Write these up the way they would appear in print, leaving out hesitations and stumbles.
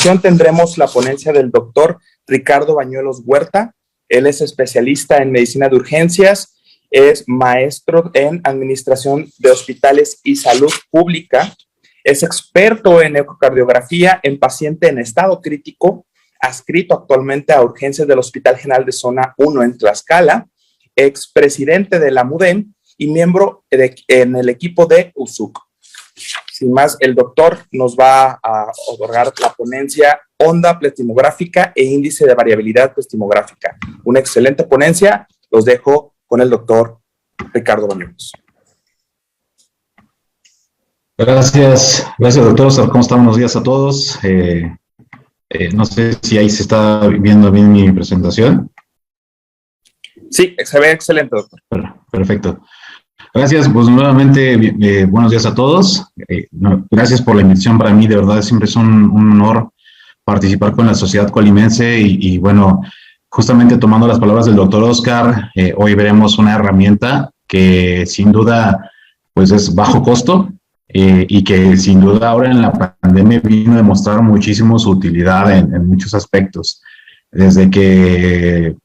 continuación tendremos la ponencia del doctor Ricardo Bañuelos Huerta. Él es especialista en medicina de urgencias, es maestro en administración de hospitales y salud pública, es experto en ecocardiografía en paciente en estado crítico, adscrito actualmente a urgencias del Hospital General de Zona 1 en Tlaxcala, expresidente de la MUDEM y miembro en el equipo de USUC. Sin más, el doctor nos va a otorgar la ponencia Onda Plastimográfica e Índice de Variabilidad Plastimográfica. Una excelente ponencia. Los dejo con el doctor Ricardo Bañuelos. Gracias doctor. ¿Cómo están? Buenos días a todos. No sé si ahí se está viendo bien mi presentación. Sí, se ve excelente, doctor. Perfecto. Gracias, pues nuevamente buenos días a todos. Gracias por la invitación. Para mí de verdad siempre es un honor participar con la sociedad colimense y bueno, justamente tomando las palabras del doctor Oscar, hoy veremos una herramienta que sin duda pues es bajo costo y que sin duda ahora en la pandemia vino a demostrar muchísimo su utilidad en muchos aspectos. Desde que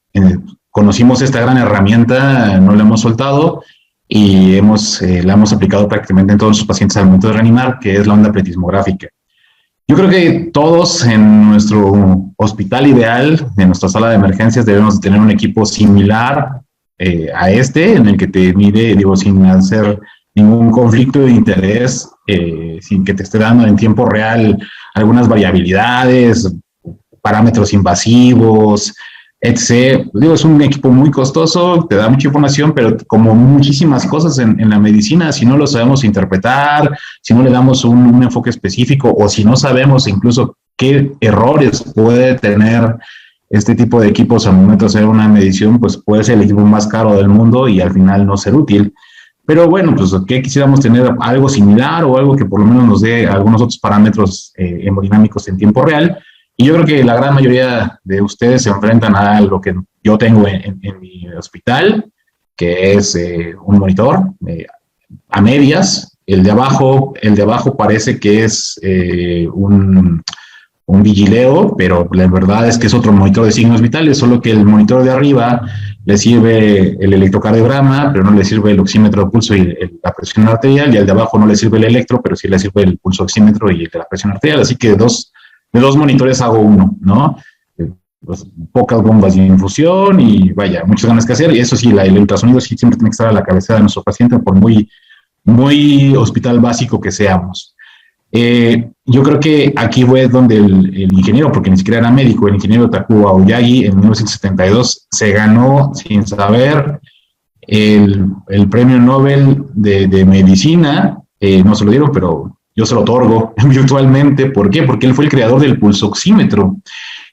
conocimos esta gran herramienta, no la hemos soltado y la hemos aplicado prácticamente en todos los pacientes al momento de reanimar, que es la onda pletismográfica. Yo creo que todos en nuestro hospital ideal, en nuestra sala de emergencias, debemos tener un equipo similar a en el que te mide, sin hacer ningún conflicto de interés, sin que te esté dando en tiempo real algunas variabilidades, parámetros invasivos, etc. Es un equipo muy costoso, te da mucha información, pero como muchísimas cosas en la medicina, si no lo sabemos interpretar, si no le damos un enfoque específico o si no sabemos incluso qué errores puede tener este tipo de equipos al momento de hacer una medición, pues puede ser el equipo más caro del mundo y al final no ser útil. Pero bueno, pues que quisiéramos tener algo similar o algo que por lo menos nos dé algunos otros parámetros hemodinámicos en tiempo real. Y yo creo que la gran mayoría de ustedes se enfrentan a lo que yo tengo en mi hospital, que es un monitor a medias. El de abajo parece que es un vigileo, pero la verdad es que es otro monitor de signos vitales, solo que el monitor de arriba le sirve el electrocardiograma, pero no le sirve el oxímetro de pulso y la presión arterial, y al de abajo no le sirve el electro, pero sí le sirve el pulso oxímetro y el de la presión arterial, así que de dos monitores hago uno, ¿no? Pues, pocas bombas de infusión y vaya, muchas ganas que hacer, y eso sí, el ultrasonido sí siempre tiene que estar a la cabeza de nuestro paciente, por muy hospital básico que seamos. Yo creo que aquí fue donde el ingeniero, porque ni siquiera era médico, el ingeniero Takuya Aoyagi en 1972 se ganó sin saber el premio Nobel de medicina, no se lo dieron, pero yo se lo otorgo virtualmente. ¿Por qué? Porque él fue el creador del pulsoxímetro.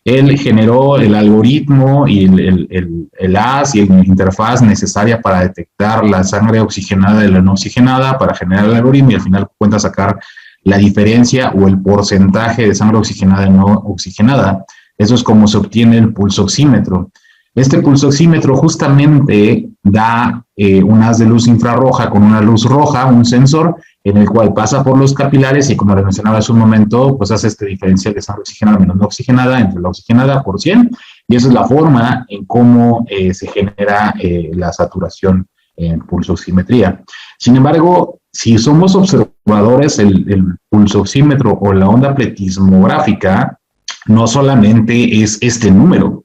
Él generó el algoritmo y el haz y la interfaz necesaria para detectar la sangre oxigenada de la no oxigenada, para generar el algoritmo y al final cuenta sacar la diferencia o el porcentaje de sangre oxigenada y no oxigenada. Eso es como se obtiene el pulsoxímetro. Este pulsoxímetro justamente da un haz de luz infrarroja con una luz roja, un sensor, en el cual pasa por los capilares y, como le mencionaba hace un momento, pues hace este diferencial de sangre oxigenada menos no oxigenada entre la oxigenada por 100, y esa es la forma en cómo se genera la saturación en pulsoximetría. Sin embargo, si somos observadores, el pulsoxímetro o la onda pletismográfica no solamente es este número,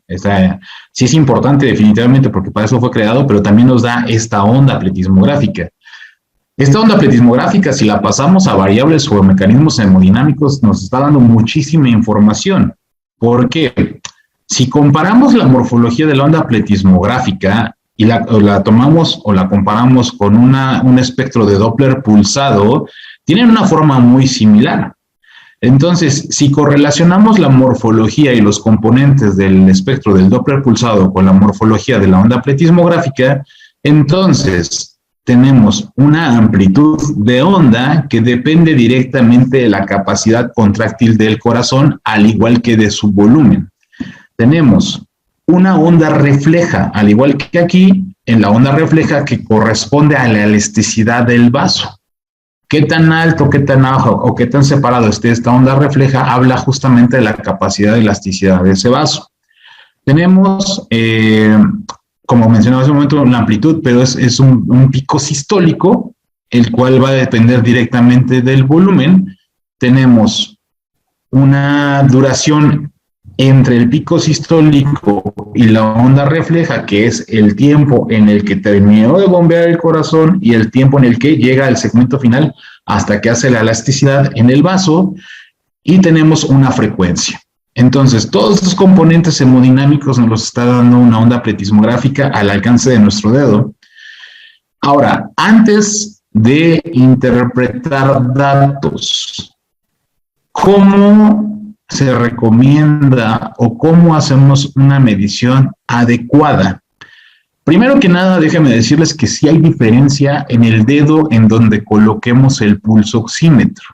sí es importante definitivamente porque para eso fue creado, pero también nos da esta onda pletismográfica. Esta onda pletismográfica, si la pasamos a variables o mecanismos hemodinámicos, nos está dando muchísima información. ¿Por qué? Si comparamos la morfología de la onda pletismográfica y la tomamos o la comparamos con un espectro de Doppler pulsado, tienen una forma muy similar. Entonces, si correlacionamos la morfología y los componentes del espectro del Doppler pulsado con la morfología de la onda pletismográfica, entonces tenemos una amplitud de onda que depende directamente de la capacidad contráctil del corazón, al igual que de su volumen. Tenemos una onda refleja, al igual que aquí, en la onda refleja que corresponde a la elasticidad del vaso. qué tan alto, qué tan bajo o qué tan separado esté esta onda refleja, habla justamente de la capacidad de elasticidad de ese vaso. Tenemos, como mencionaba hace un momento, la amplitud, pero es un pico sistólico, el cual va a depender directamente del volumen. Tenemos una duración entre el pico sistólico y la onda refleja, que es el tiempo en el que terminó de bombear el corazón y el tiempo en el que llega al segmento final hasta que hace la elasticidad en el vaso, y tenemos una frecuencia. Entonces, todos estos componentes hemodinámicos nos los está dando una onda pletismográfica al alcance de nuestro dedo. Ahora, antes de interpretar datos, ¿cómo se recomienda o cómo hacemos una medición adecuada? Primero que nada, déjenme decirles que sí hay diferencia en el dedo en donde coloquemos el pulso oxímetro.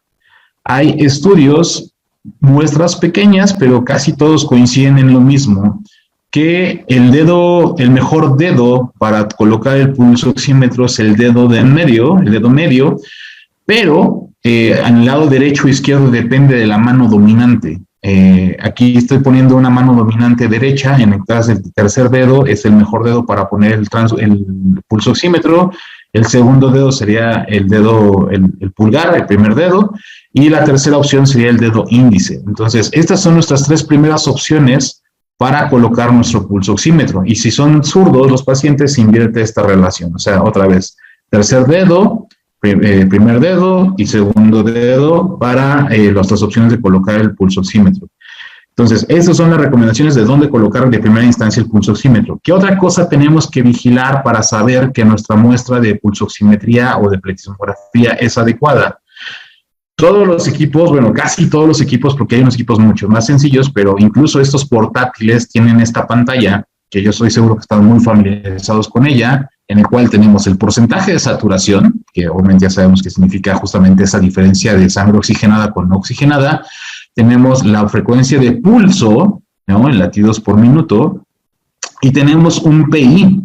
Hay estudios, muestras pequeñas, pero casi todos coinciden en lo mismo, que el mejor dedo para colocar el pulso oxímetro es el dedo medio, pero en el lado derecho o izquierdo depende de la mano dominante. Aquí estoy poniendo una mano dominante derecha, en el caso del tercer dedo es el mejor dedo para poner el pulso oxímetro. El segundo dedo sería el pulgar, el primer dedo, y la tercera opción sería el dedo índice. Entonces, estas son nuestras tres primeras opciones para colocar nuestro pulso oxímetro. Y si son zurdos los pacientes, se invierte esta relación. O sea, otra vez, tercer dedo, primer dedo y segundo dedo para las dos opciones de colocar el pulso oxímetro. Entonces, estas son las recomendaciones de dónde colocar de primera instancia el pulso oxímetro. ¿Qué otra cosa tenemos que vigilar para saber que nuestra muestra de pulsoximetría o de pletismografía es adecuada? Todos los equipos, bueno, casi todos los equipos, porque hay unos equipos mucho más sencillos, pero incluso estos portátiles tienen esta pantalla, que yo estoy seguro que están muy familiarizados con ella, en el cual tenemos el porcentaje de saturación, que obviamente ya sabemos que significa justamente esa diferencia de sangre oxigenada con no oxigenada. Tenemos la frecuencia de pulso, ¿no?, en latidos por minuto, y tenemos un PI,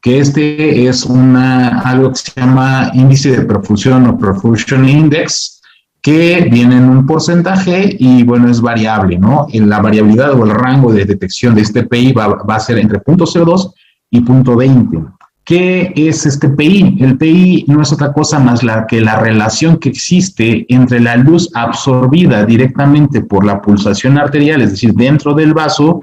que este es algo que se llama índice de perfusión o perfusion index, que viene en un porcentaje y, bueno, es variable, ¿no? En la variabilidad o el rango de detección de este PI va a ser entre 0.02 y 0.20. ¿Qué es este PI? El PI no es otra cosa más que la relación que existe entre la luz absorbida directamente por la pulsación arterial, es decir, dentro del vaso,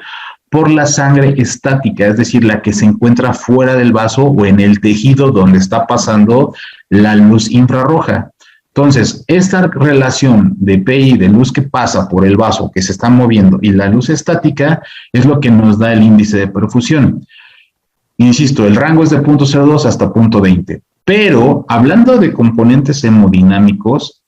por la sangre estática, es decir, la que se encuentra fuera del vaso o en el tejido donde está pasando la luz infrarroja. Entonces, esta relación de PI, de luz que pasa por el vaso, que se está moviendo, y la luz estática, es lo que nos da el índice de perfusión. Insisto, el rango es de 0.02 hasta 0.20. Pero, hablando de componentes hemodinámicos,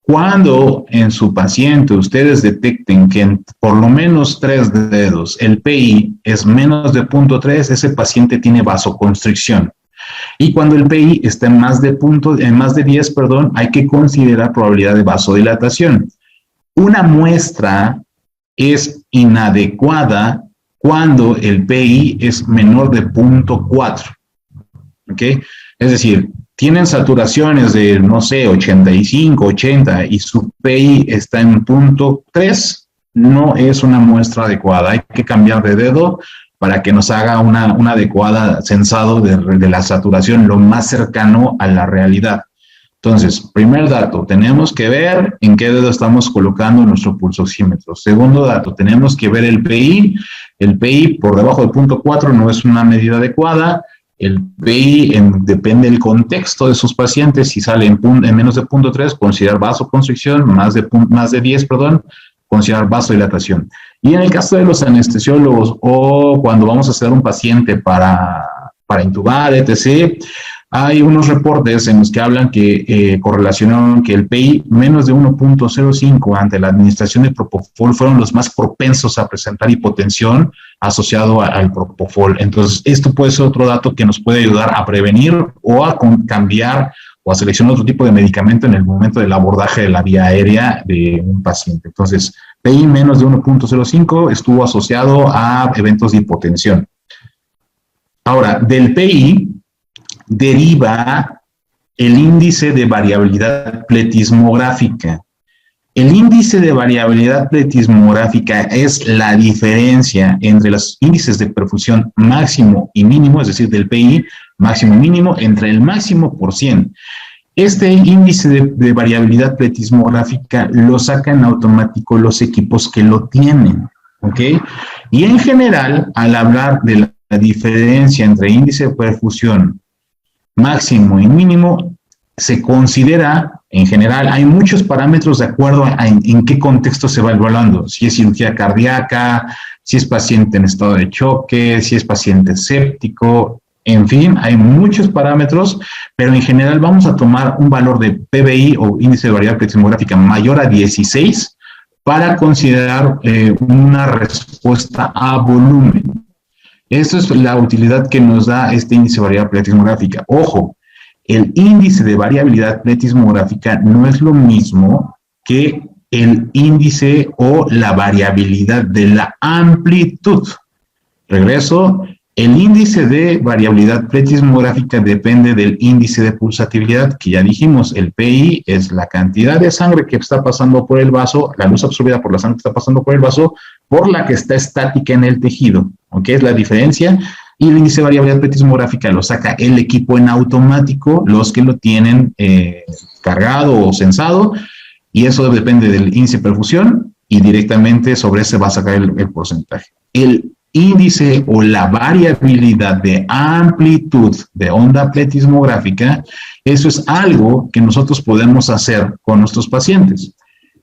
cuando en su paciente ustedes detecten que en por lo menos 3 dedos el PI es menos de 0.3, ese paciente tiene vasoconstricción. Y cuando el PI está en más de 10, hay que considerar probabilidad de vasodilatación. Una muestra es inadecuada cuando el PI es menor de 0.4. ¿Ok? Es decir, tienen saturaciones de, no sé, 85, 80 y su PI está en 0.3, no es una muestra adecuada. Hay que cambiar de dedo para que nos haga una adecuada censado de la saturación lo más cercano a la realidad. Entonces, primer dato, tenemos que ver en qué dedo estamos colocando nuestro pulsoxímetro. Segundo dato, tenemos que ver el PI. El PI por debajo de 0.4 no es una medida adecuada. El PI depende del contexto de sus pacientes. Si sale en menos de 0.3, considerar vasoconstricción, más de 10, considerar vasodilatación. Y en el caso de los anestesiólogos o cuando vamos a hacer un paciente para intubar, etc., hay unos reportes en los que hablan que correlacionaron que el PI menos de 1.05 ante la administración de propofol fueron los más propensos a presentar hipotensión asociado al propofol. Entonces, esto puede ser otro dato que nos puede ayudar a prevenir o a cambiar o a seleccionar otro tipo de medicamento en el momento del abordaje de la vía aérea de un paciente. Entonces, PI menos de 1.05 estuvo asociado a eventos de hipotensión. Ahora, del PI deriva el índice de variabilidad pletismográfica. El índice de variabilidad pletismográfica es la diferencia entre los índices de perfusión máximo y mínimo, es decir, del PI máximo y mínimo, entre el máximo por 100. Este índice de variabilidad pletismográfica lo sacan automático los equipos que lo tienen, ¿ok? Y en general, al hablar de la diferencia entre índice de perfusión máximo y mínimo, se considera, en general, hay muchos parámetros de acuerdo a en qué contexto se va evaluando, si es cirugía cardíaca, si es paciente en estado de choque, si es paciente séptico, en fin, hay muchos parámetros, pero en general vamos a tomar un valor de PVI o índice de variabilidad pletismográfica mayor a 16 para considerar una respuesta a volumen. Esa es la utilidad que nos da este índice de variabilidad pletismográfica. Ojo, el índice de variabilidad pletismográfica no es lo mismo que el índice o la variabilidad de la amplitud. Regreso, el índice de variabilidad pletismográfica depende del índice de pulsatividad, que ya dijimos, el PI es la cantidad de sangre que está pasando por el vaso, la luz absorbida por la sangre que está pasando por el vaso, por la que está estática en el tejido, ¿ok? Es la diferencia. Y el índice de variabilidad pletismográfica lo saca el equipo en automático, los que lo tienen cargado o sensado, y eso depende del índice de perfusión, y directamente sobre ese va a sacar el porcentaje. El índice o la variabilidad de amplitud de onda pletismográfica, eso es algo que nosotros podemos hacer con nuestros pacientes.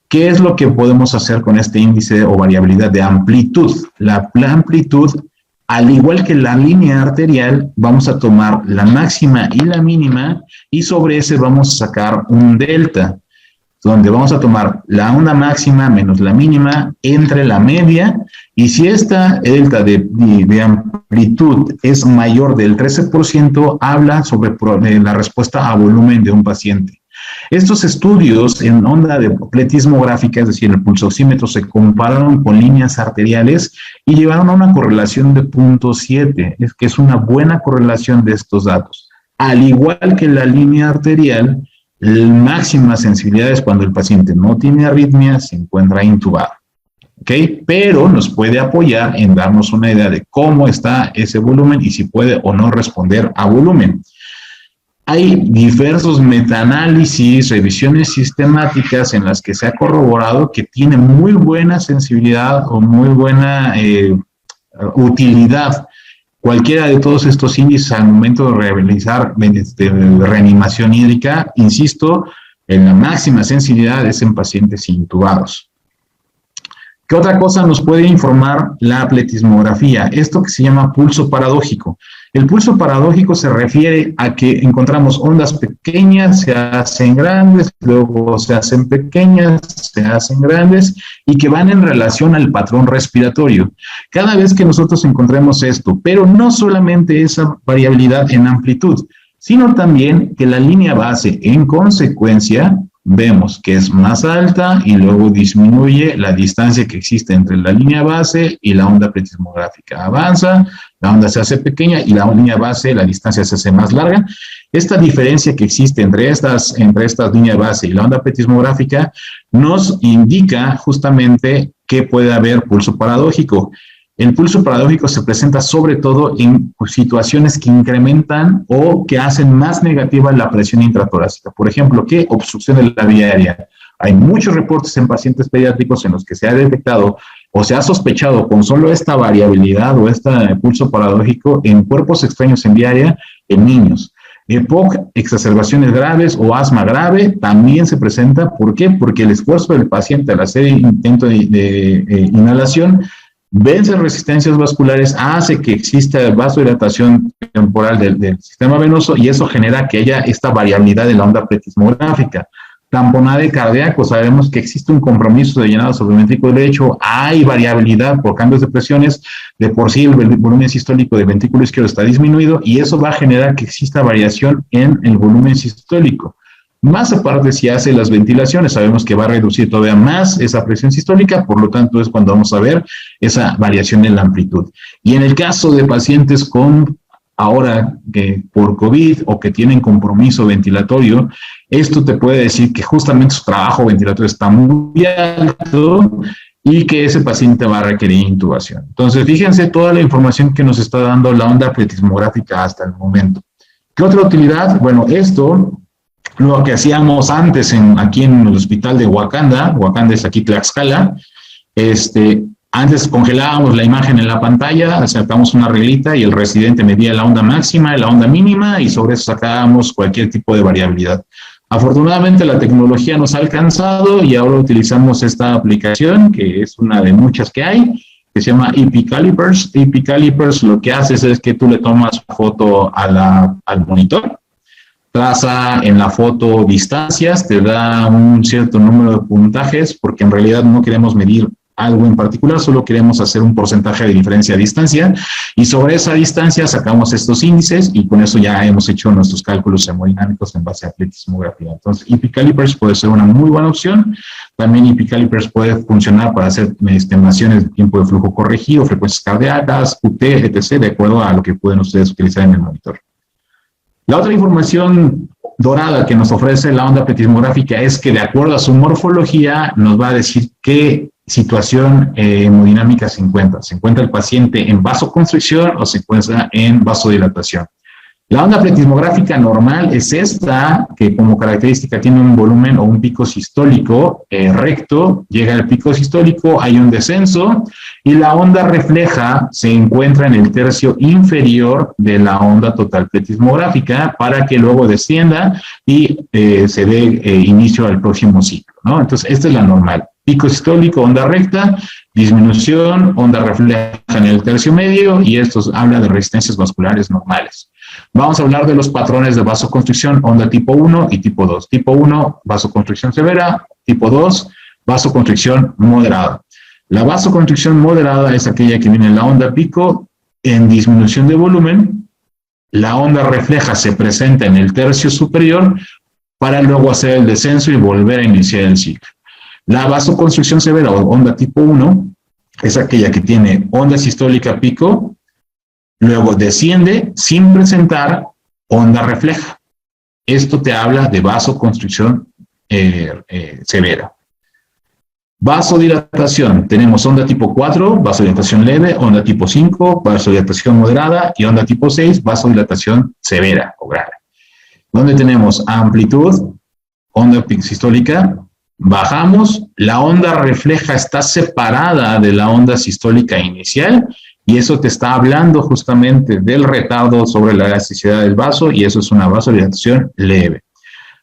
¿Qué es lo que podemos hacer con este índice o variabilidad de amplitud? La amplitud, al igual que la línea arterial, vamos a tomar la máxima y la mínima y sobre ese vamos a sacar un delta, donde vamos a tomar la onda máxima menos la mínima entre la media, y si esta delta de amplitud es mayor del 13%, habla sobre la respuesta a volumen de un paciente. Estos estudios en onda de pletismográfica, es decir, el pulsoxímetro, se compararon con líneas arteriales y llevaron a una correlación de 0.7, que es una buena correlación de estos datos. Al igual que la línea arterial, la máxima sensibilidad es cuando el paciente no tiene arritmia, se encuentra intubado. ¿Ok? Pero nos puede apoyar en darnos una idea de cómo está ese volumen y si puede o no responder a volumen. Hay diversos metaanálisis, revisiones sistemáticas en las que se ha corroborado que tiene muy buena sensibilidad o muy buena utilidad cualquiera de todos estos índices al momento de realizar reanimación hídrica. Insisto, en la máxima sensibilidad es en pacientes intubados. ¿Qué otra cosa nos puede informar la pletismografía? Esto que se llama pulso paradójico. El pulso paradójico se refiere a que encontramos ondas pequeñas, se hacen grandes, luego se hacen pequeñas, se hacen grandes y que van en relación al patrón respiratorio. Cada vez que nosotros encontremos esto, pero no solamente esa variabilidad en amplitud, sino también que la línea base en consecuencia vemos que es más alta y luego disminuye la distancia que existe entre la línea base y la onda pletismográfica. Avanza, la onda se hace pequeña y la línea base, la distancia se hace más larga. Esta diferencia que existe entre estas líneas base y la onda pletismográfica nos indica justamente que puede haber pulso paradójico. El pulso paradójico se presenta sobre todo en situaciones que incrementan o que hacen más negativa la presión intratorácica. Por ejemplo, ¿qué? Obstrucción de la vía aérea. Hay muchos reportes en pacientes pediátricos en los que se ha detectado o se ha sospechado con solo esta variabilidad o este pulso paradójico en cuerpos extraños en vía aérea en niños. EPOC, exacerbaciones graves o asma grave, también se presenta. ¿Por qué? Porque el esfuerzo del paciente al hacer intento de inhalación vence resistencias vasculares, hace que exista vasodilatación temporal del sistema venoso y eso genera que haya esta variabilidad de la onda pletismográfica. Tamponade cardíaco, sabemos que existe un compromiso de llenado sobre el ventrículo derecho, hay variabilidad por cambios de presiones, de por sí el volumen sistólico del ventrículo izquierdo está disminuido y eso va a generar que exista variación en el volumen sistólico. Más aparte, si hace las ventilaciones, sabemos que va a reducir todavía más esa presión sistólica, por lo tanto es cuando vamos a ver esa variación en la amplitud. Y en el caso de pacientes con ahora que por COVID o que tienen compromiso ventilatorio, esto te puede decir que justamente su trabajo ventilatorio está muy alto y que ese paciente va a requerir intubación. Entonces, fíjense toda la información que nos está dando la onda pletismográfica hasta el momento. ¿Qué otra utilidad? Bueno, esto, lo que hacíamos antes aquí en el hospital de Wakanda es aquí Tlaxcala, antes congelábamos la imagen en la pantalla, sacamos una reglita y el residente medía la onda máxima y la onda mínima y sobre eso sacábamos cualquier tipo de variabilidad. Afortunadamente la tecnología nos ha alcanzado y ahora utilizamos esta aplicación, que es una de muchas que hay, que se llama EP Calipers. EP Calipers lo que haces es que tú le tomas foto al monitor, traza en la foto distancias, te da un cierto número de puntajes, porque en realidad no queremos medir algo en particular, solo queremos hacer un porcentaje de diferencia a distancia, y sobre esa distancia sacamos estos índices, y con eso ya hemos hecho nuestros cálculos hemodinámicos en base a pletismografía. Entonces, EP Calipers puede ser una muy buena opción. También EP Calipers puede funcionar para hacer estimaciones de tiempo de flujo corregido, frecuencias cardíacas, QT, etc., de acuerdo a lo que pueden ustedes utilizar en el monitor. La otra información dorada que nos ofrece la onda pletismográfica es que, de acuerdo a su morfología, nos va a decir qué situación hemodinámica se encuentra. ¿Se encuentra el paciente en vasoconstricción o se encuentra en vasodilatación? La onda pletismográfica normal es esta, que como característica tiene un volumen o un pico sistólico recto, llega al pico sistólico, hay un descenso, y la onda refleja se encuentra en el tercio inferior de la onda total pletismográfica para que luego descienda y se dé inicio al próximo ciclo, ¿no? Entonces, esta es la normal. Pico sistólico, onda recta, disminución, onda refleja en el tercio medio, y esto habla de resistencias vasculares normales. Vamos a hablar de los patrones de vasoconstricción, onda tipo 1 y tipo 2. Tipo 1, vasoconstricción severa. Tipo 2, vasoconstricción moderada. La vasoconstricción moderada es aquella que viene en la onda pico en disminución de volumen. La onda refleja se presenta en el tercio superior para luego hacer el descenso y volver a iniciar el ciclo. La vasoconstricción severa o onda tipo 1 es aquella que tiene onda sistólica pico, luego desciende sin presentar onda refleja. Esto te habla de vasoconstricción severa. Vasodilatación. Tenemos onda tipo 4, vasodilatación leve, onda tipo 5, vasodilatación moderada, y onda tipo 6, vasodilatación severa o grave. Donde tenemos amplitud, onda sistólica, bajamos, la onda refleja está separada de la onda sistólica inicial, y eso te está hablando justamente del retardo sobre la elasticidad del vaso, y eso es una vasodilatación leve.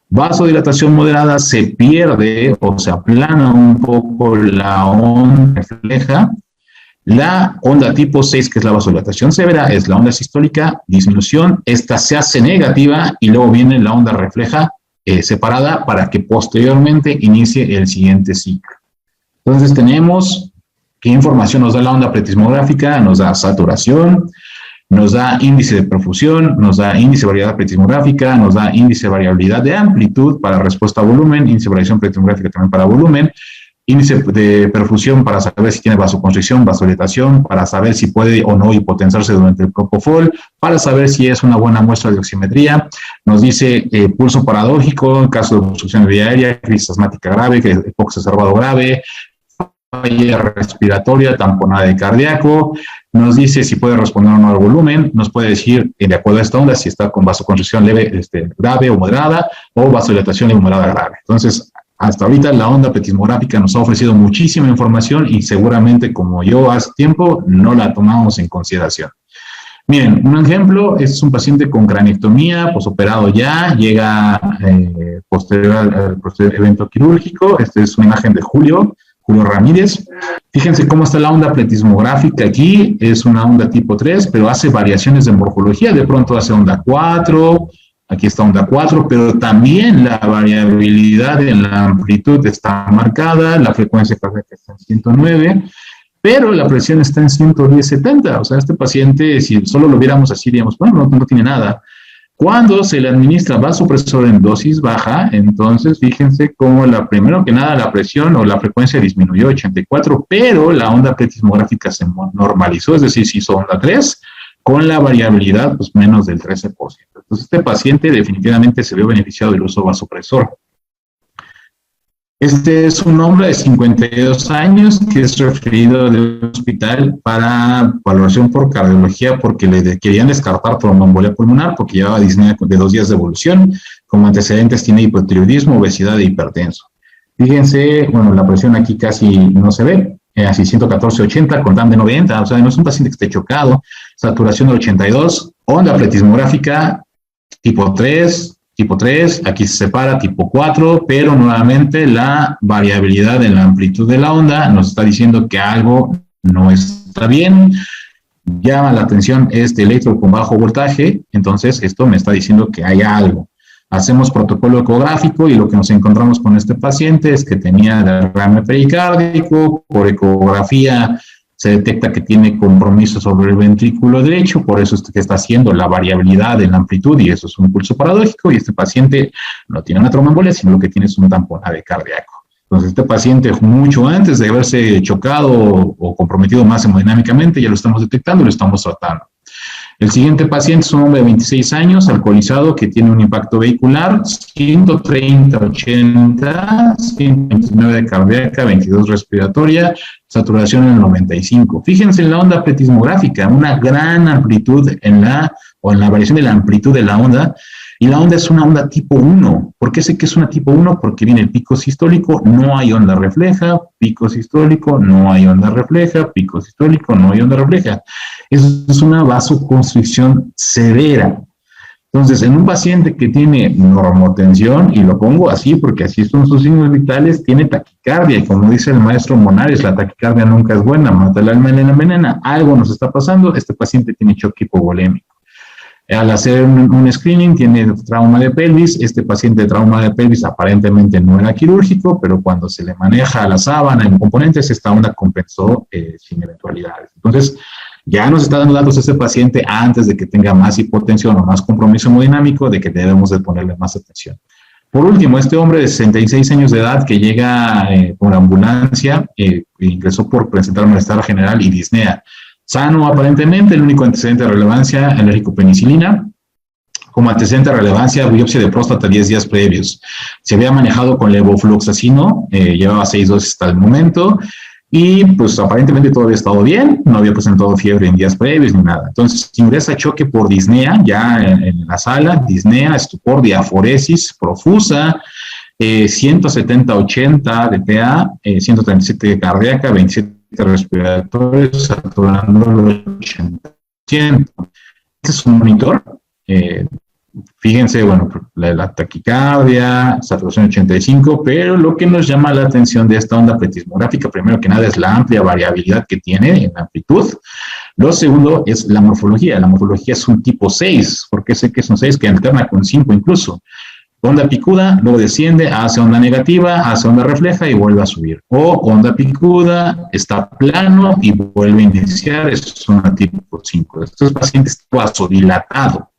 Vasodilatación moderada, se pierde o se aplana un poco la onda refleja. La onda tipo 6, que es la vasodilatación severa, es la onda sistólica, disminución, esta se hace negativa y luego viene la onda refleja separada para que posteriormente inicie el siguiente ciclo. Entonces tenemos qué información nos da la onda pletismográfica, nos da saturación, nos da índice de perfusión, nos da índice de variabilidad pletismográfica, nos da índice de variabilidad de amplitud para respuesta a volumen, índice de variación pletismográfica también para volumen, índice de perfusión para saber si tiene vasoconstricción, vasodilatación, para saber si puede o no hipotensarse durante el propofol, para saber si es una buena muestra de oximetría. Nos dice pulso paradójico en caso de obstrucción de vía aérea, crisis asmática grave, hipoxia exacerbado grave, falla respiratoria, tamponada de cardíaco. Nos dice si puede responder o no al volumen, nos puede decir, de acuerdo a esta onda, si está con vasoconstricción leve, grave o moderada, o vasodilatación leve o moderada grave. Entonces, hasta ahorita la onda pletismográfica nos ha ofrecido muchísima información y seguramente, como yo hace tiempo, no la tomamos en consideración. Miren, un ejemplo, este es un paciente con craniectomía, posoperado ya, llega posterior al evento quirúrgico. Esta es una imagen de Julio Ramírez. Fíjense cómo está la onda pletismográfica aquí, es una onda tipo 3, pero hace variaciones de morfología, de pronto hace onda 4, aquí está onda 4, pero también la variabilidad en la amplitud está marcada, la frecuencia cardíaca está en 109, pero la presión está en 110/70, o sea, este paciente, si solo lo viéramos así, diríamos, bueno, no tiene nada. Cuando se le administra vasopresor en dosis baja, entonces fíjense cómo primero que nada la presión o la frecuencia disminuyó 84, pero la onda pletismográfica se normalizó, es decir, se hizo onda 3, con la variabilidad pues menos del 13%. Entonces este paciente definitivamente se vio beneficiado del uso vasopresor. Este es un hombre de 52 años que es referido del hospital para valoración por cardiología porque le querían descartar tromboembolia pulmonar porque llevaba disnea de 2 días de evolución. Como antecedentes tiene hipotiroidismo, obesidad e hipertenso. Fíjense, bueno, la presión aquí casi no se ve, así 114/80 con TAM de 90, o sea, no es un paciente que esté chocado, saturación de 82, onda pletismográfica tipo 3, aquí se separa tipo 4, pero nuevamente la variabilidad en la amplitud de la onda nos está diciendo que algo no está bien. Llama la atención este electro con bajo voltaje, entonces esto me está diciendo que hay algo. Hacemos protocolo ecográfico y lo que nos encontramos con este paciente es que tenía derrame pericárdico, por ecografía se detecta que tiene compromiso sobre el ventrículo derecho, por eso es que está haciendo la variabilidad en la amplitud y eso es un pulso paradójico y este paciente no tiene una tromboembolia, sino lo que tiene es un tamponade cardíaco. Entonces este paciente mucho antes de haberse chocado o comprometido más hemodinámicamente ya lo estamos detectando y lo estamos tratando. El siguiente paciente es un hombre de 26 años, alcoholizado, que tiene un impacto vehicular, 130/80, 129 de cardíaca, 22 respiratoria, saturación en el 95. Fíjense en la onda pletismográfica, una gran amplitud en la variación de la amplitud de la onda, y la onda es una onda tipo 1. ¿Por qué sé que es una tipo 1? Porque viene el pico sistólico, no hay onda refleja, pico sistólico, no hay onda refleja, pico sistólico, no hay onda refleja. Eso es una vasoconstricción severa. Entonces, en un paciente que tiene normotensión, y lo pongo así porque así son sus signos vitales, tiene taquicardia, y como dice el maestro Monares, la taquicardia nunca es buena, mata el alma y la envenena. Algo nos está pasando, este paciente tiene choque hipovolémico. Al hacer un screening tiene trauma de pelvis, este paciente de trauma de pelvis aparentemente no era quirúrgico, pero cuando se le maneja a la sábana en componentes, esta onda compensó sin eventualidades. Entonces, ya nos está dando datos este paciente antes de que tenga más hipotensión o más compromiso hemodinámico, de que debemos de ponerle más atención. Por último, este hombre de 66 años de edad que llega por ambulancia, ingresó por presentar malestar general y disnea. Sano aparentemente, el único antecedente de relevancia, alérgico penicilina. Como antecedente de relevancia, biopsia de próstata 10 días previos. Se había manejado con levofloxacino, llevaba 6 dosis hasta el momento, y pues aparentemente todo había estado bien, no había presentado fiebre en días previos ni nada. Entonces ingresa choque por disnea, ya en la sala, disnea, estupor, diaforesis profusa, 170/80 de TA, 137 de cardíaca, 27 respiratorios, saturando el 80%. Este es un monitor. Fíjense, bueno, la taquicardia, saturación 85, pero lo que nos llama la atención de esta onda pletismográfica, primero que nada, es la amplia variabilidad que tiene en amplitud. Lo segundo es la morfología. La morfología es un tipo 6, porque sé que es un 6 que alterna con 5 incluso. Onda picuda, luego desciende, hace onda negativa, hace onda refleja y vuelve a subir. O onda picuda, está plano y vuelve a iniciar, es una tipo 5. Estos pacientes vasodilatado.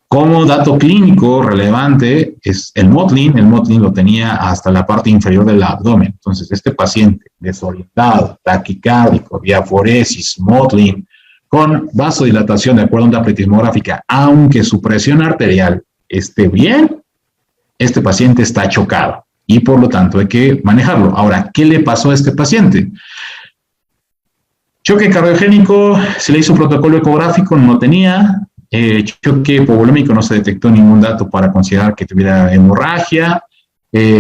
Como dato clínico relevante es el Motlin. El Motlin lo tenía hasta la parte inferior del abdomen. Entonces, este paciente desorientado, taquicárdico, diaforesis, Motlin, con vasodilatación de acuerdo a onda pletismográfica, aunque su presión arterial esté bien, este paciente está chocado y por lo tanto hay que manejarlo. Ahora, ¿qué le pasó a este paciente? Choque cardiogénico, se le hizo un protocolo ecográfico, no tenía. Choque hipovolémico, no se detectó ningún dato para considerar que tuviera hemorragia.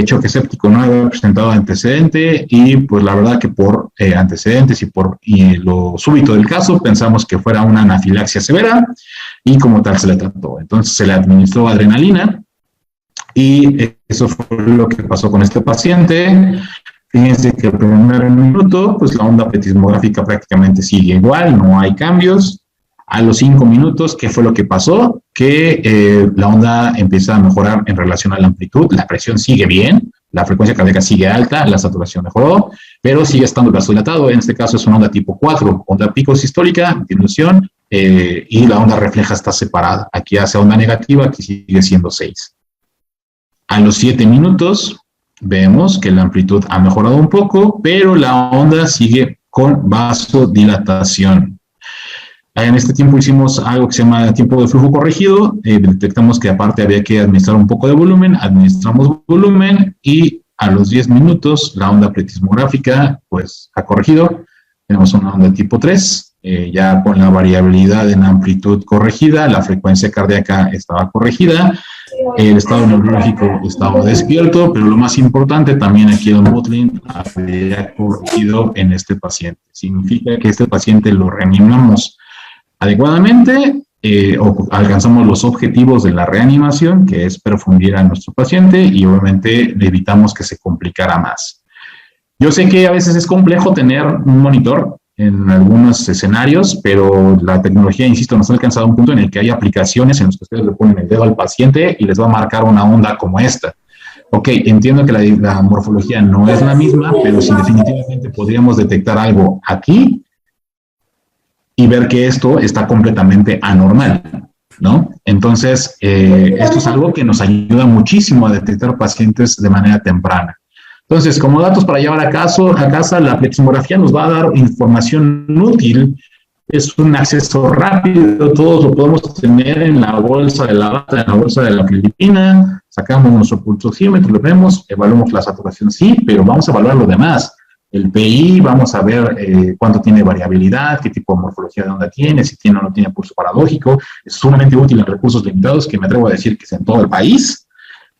Choque séptico no había presentado antecedente y pues la verdad que por antecedentes y por lo súbito del caso pensamos que fuera una anafilaxia severa y como tal se le trató. Entonces se le administró adrenalina y eso fue lo que pasó con este paciente. Fíjense que el primer minuto pues la onda pletismográfica prácticamente sigue igual, no hay cambios. A los 5 minutos, ¿qué fue lo que pasó? Que la onda empieza a mejorar en relación a la amplitud, la presión sigue bien, la frecuencia cardíaca sigue alta, la saturación mejoró, pero sigue estando vasodilatado. En este caso es una onda tipo 4, onda pico sistólica, disminución, y la onda refleja está separada. Aquí hace onda negativa, aquí sigue siendo 6. A los 7 minutos, vemos que la amplitud ha mejorado un poco, pero la onda sigue con vasodilatación. En este tiempo hicimos algo que se llama tiempo de flujo corregido, detectamos que aparte había que administrar un poco de volumen, administramos volumen y a los 10 minutos la onda pletismográfica pues ha corregido, tenemos una onda tipo 3, ya con la variabilidad en amplitud corregida, la frecuencia cardíaca estaba corregida, el estado neurológico estaba despierto, pero lo más importante también aquí el Motlin había corregido en este paciente. Significa que este paciente lo reanimamos adecuadamente, alcanzamos los objetivos de la reanimación, que es perfundir a nuestro paciente y obviamente evitamos que se complicara más. Yo sé que a veces es complejo tener un monitor en algunos escenarios, pero la tecnología, insisto, nos ha alcanzado a un punto en el que hay aplicaciones en las que ustedes le ponen el dedo al paciente y les va a marcar una onda como esta. Ok, entiendo que la morfología no es la misma, pero si definitivamente podríamos detectar algo aquí y ver que esto está completamente anormal, ¿no? Entonces, esto es algo que nos ayuda muchísimo a detectar pacientes de manera temprana. Entonces, como datos para llevar a casa, la pleximografía nos va a dar información útil, es un acceso rápido, todos lo podemos tener en la bolsa de la bata, en la bolsa de la filipina, sacamos nuestro pulsómetro, lo vemos, evaluamos la saturación, sí, pero vamos a evaluar lo demás. El PI, vamos a ver cuánto tiene variabilidad, qué tipo de morfología de onda tiene, si tiene o no tiene pulso paradójico. Es sumamente útil en recursos limitados, que me atrevo a decir que es en todo el país.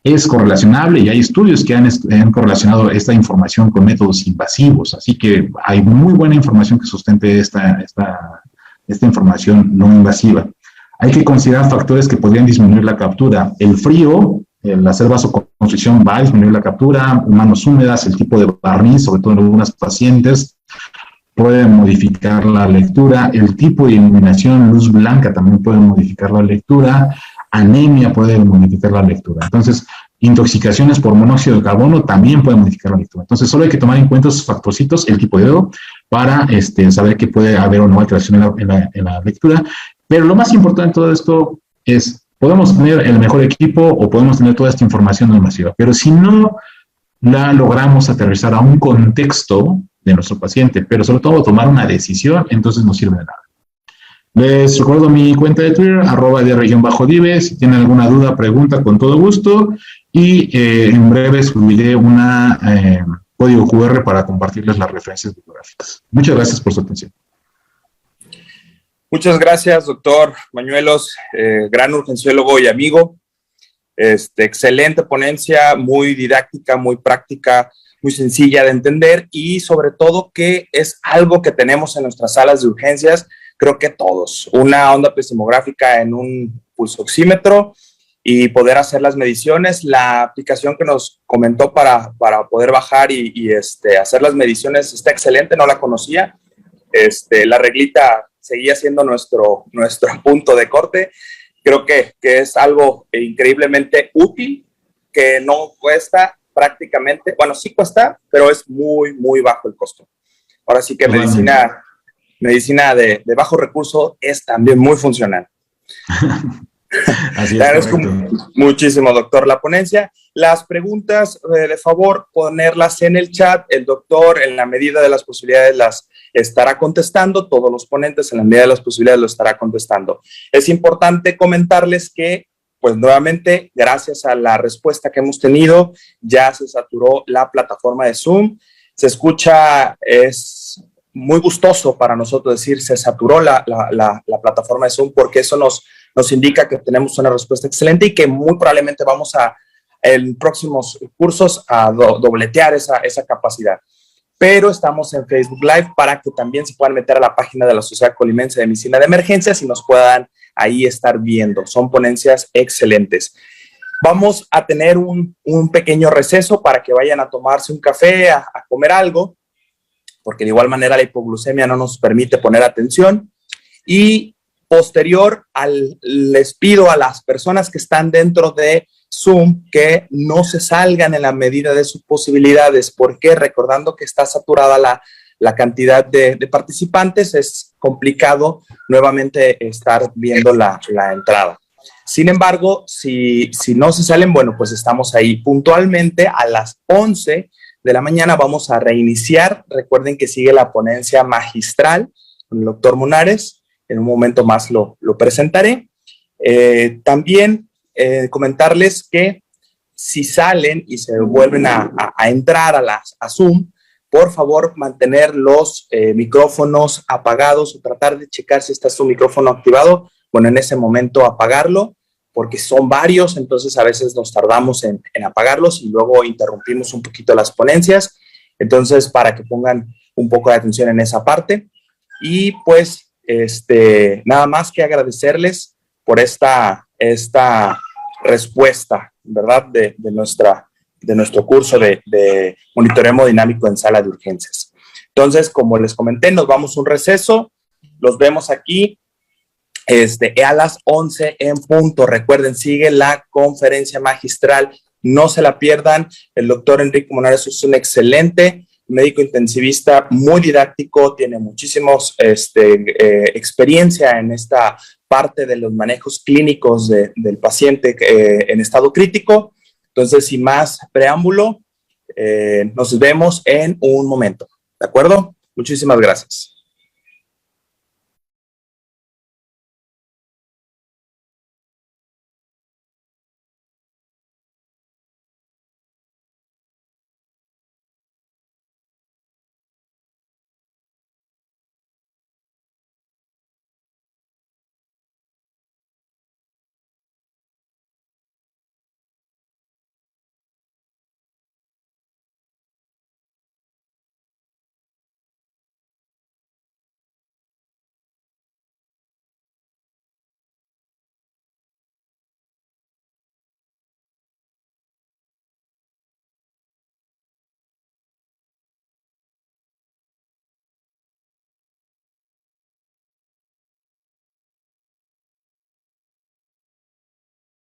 Es correlacionable y hay estudios que han correlacionado esta información con métodos invasivos. Así que hay muy buena información que sustente esta información no invasiva. Hay que considerar factores que podrían disminuir la captura. El frío, el hacer vasoconstricción va a disminuir la captura, manos húmedas, el tipo de barniz, sobre todo en algunas pacientes, puede modificar la lectura, el tipo de iluminación, luz blanca también puede modificar la lectura, anemia puede modificar la lectura. Entonces, intoxicaciones por monóxido de carbono también pueden modificar la lectura. Entonces, solo hay que tomar en cuenta esos factorcitos, el tipo de dedo, para saber que puede haber o no alteración en la lectura. Pero lo más importante de todo esto es, podemos tener el mejor equipo o podemos tener toda esta información no invasiva, pero si no la logramos aterrizar a un contexto de nuestro paciente, pero sobre todo tomar una decisión, entonces no sirve de nada. Les recuerdo mi cuenta de Twitter, @dr_dive, si tienen alguna duda, pregunta, con todo gusto, y en breve subiré una código QR para compartirles las referencias bibliográficas. Muchas gracias por su atención. Muchas gracias, doctor Bañuelos, gran urgenciólogo y amigo. Excelente ponencia, muy didáctica, muy práctica, muy sencilla de entender y sobre todo que es algo que tenemos en nuestras salas de urgencias, creo que todos, una onda pleximográfica en un pulsoxímetro y poder hacer las mediciones. La aplicación que nos comentó para poder bajar y hacer las mediciones está excelente, no la conocía. La reglita seguía siendo nuestro punto de corte. Creo que es algo increíblemente útil, que no cuesta prácticamente, bueno, sí cuesta, pero es muy, muy bajo el costo. Ahora sí que medicina de bajo recurso es también muy funcional. Así Le agradezco muchísimo, doctor, la ponencia. Las preguntas, de favor, ponerlas en el chat. El doctor, en la medida de las posibilidades, las estará contestando. Todos los ponentes, en la medida de las posibilidades, lo estará contestando. Es importante comentarles que, pues nuevamente, gracias a la respuesta que hemos tenido, ya se saturó la plataforma de Zoom. Se escucha, es muy gustoso para nosotros decir, se saturó la plataforma de Zoom, porque eso nos indica que tenemos una respuesta excelente y que muy probablemente vamos en próximos cursos a dobletear esa capacidad. Pero estamos en Facebook Live para que también se puedan meter a la página de la Sociedad Colimense de Medicina de Emergencias y nos puedan ahí estar viendo. Son ponencias excelentes. Vamos a tener un pequeño receso para que vayan a tomarse un café, a comer algo, porque de igual manera la hipoglucemia no nos permite poner atención. Y posterior, les pido a las personas que están dentro de Zoom que no se salgan en la medida de sus posibilidades, porque recordando que está saturada la cantidad de participantes, es complicado nuevamente estar viendo la entrada. Sin embargo, si no se salen, bueno, pues estamos ahí puntualmente a las 11 de la mañana. Vamos a reiniciar. Recuerden que sigue la ponencia magistral con el doctor Munares En un momento más lo presentaré. También comentarles que si salen y se vuelven a entrar a Zoom, por favor mantener los micrófonos apagados o tratar de checar si está su micrófono activado. Bueno, en ese momento apagarlo, porque son varios, entonces a veces nos tardamos en apagarlos y luego interrumpimos un poquito las ponencias. Entonces, para que pongan un poco de atención en esa parte. Y pues, nada más que agradecerles por esta respuesta, ¿verdad? De nuestro curso de monitoreo hemodinámico en sala de urgencias. Entonces, como les comenté, nos vamos a un receso. Los vemos aquí a las 11 en punto. Recuerden, sigue la conferencia magistral. No se la pierdan. El doctor Enrique Monares es un excelente médico intensivista, muy didáctico, tiene muchísimos experiencia en esta parte de los manejos clínicos del paciente en estado crítico. Entonces, sin más preámbulo, nos vemos en un momento. ¿De acuerdo? Muchísimas gracias.